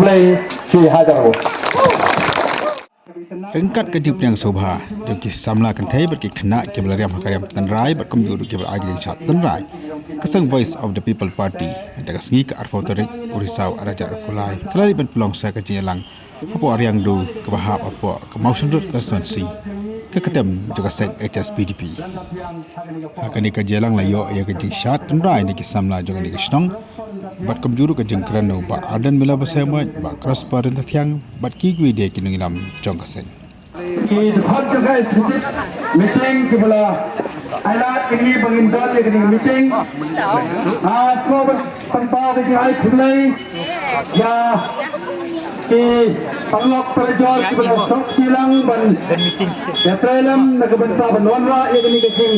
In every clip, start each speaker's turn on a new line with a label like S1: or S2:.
S1: Kumlei Sri Hajar.
S2: Rengkat kejip yang sobha, jengki samla kantai berki kena kebelariam hakariam tenrai berkomjuru kebel agi yang sat tenrai. Keseng Voice of the People Party, menjaga sengi ke arfotorik urisau arajar arfolai. Kelari ben pelong saya kejelang, apa ariang do kebahap apa kemausan rut konstituensi. Keketem juga seng HSPDP. Akan ni kejelang layo ya kejing sat tenrai ni kisamla juga ni kesnong. Bat komjuru kejing kerana ba adan mila bersama ba cross parent tiang bat kigwi dia kinungilam jong keseng.
S1: Di depan juga meeting kepala alat ini pengindah ini meeting. Semua penpau kejai Kumlei ya di panglok perjual kepala sok kilang ban ya trailam nagbentar banwanra ya ini kecing.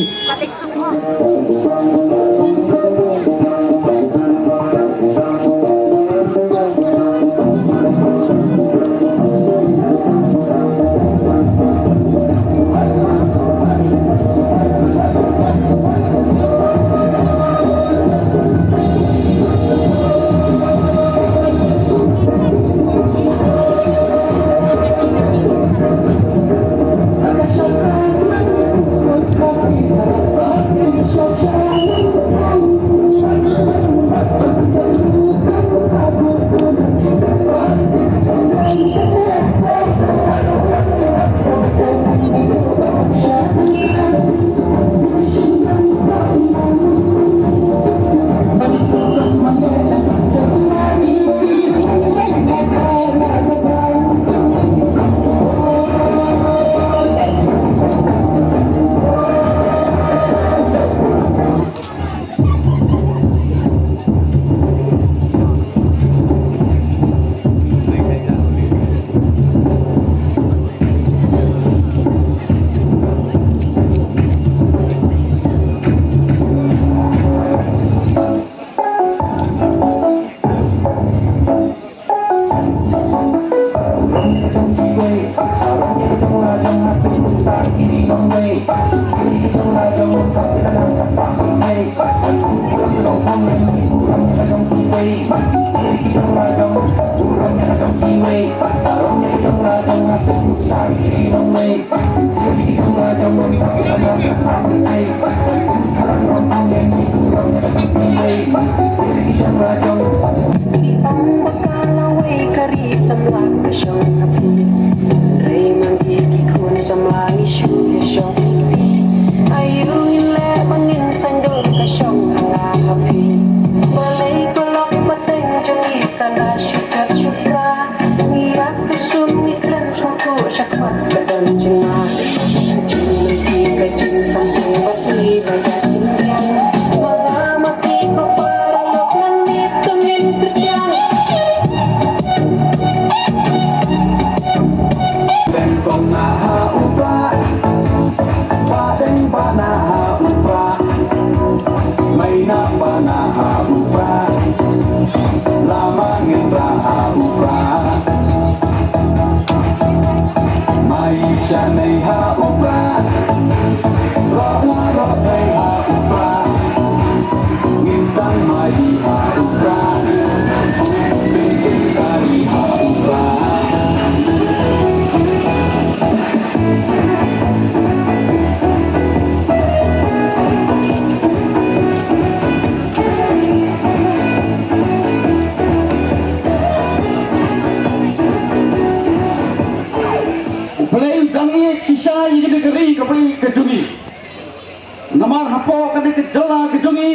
S1: Namar hapo kami kejala kejungi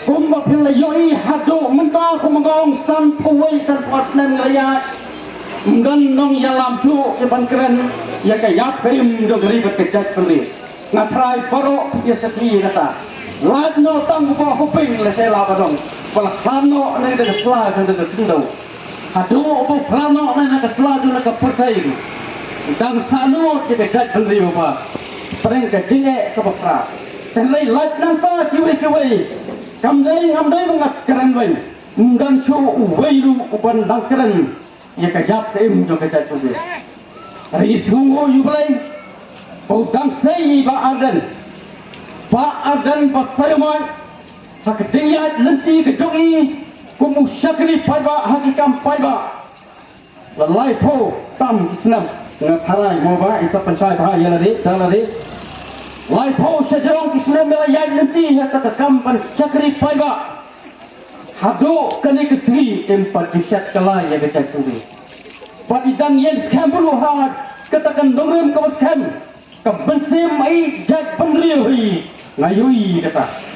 S1: kumba pila yoi hado mentah kumagong san puway san puasnem raya mgan nong yalam su iban keren ya kaya pem do gari berkejat peri ngatrai paro ya seti kata lad no tang ko hoping le sela badong pala plano ne de sla kan de tindo hado obo plano ne de sla du na ka pertai dang sano ke kejat peri ba Perang kecilnya kebakar. Senlai laj nampak kiwi. Kamdai mengat keren wei. Dan su wei lu uban dang keren. Ya kejap tem jo kejap tu. Risungo yublai. Pau dang sei ba adan pasayman. Sakdiyat lenti kejongi. kumu syakri paiba hakikam paiba lalai po tam islam ngatharai moba isa pancai bha yalari dalari lai po sejong islam melayai nanti hata kam pan syakri paiba hado kani kesri empat jusat kalai ya gecak tubi padidang yang skambulu hat katakan dongren kawas kam kabensim ai jak penriui ngayui kata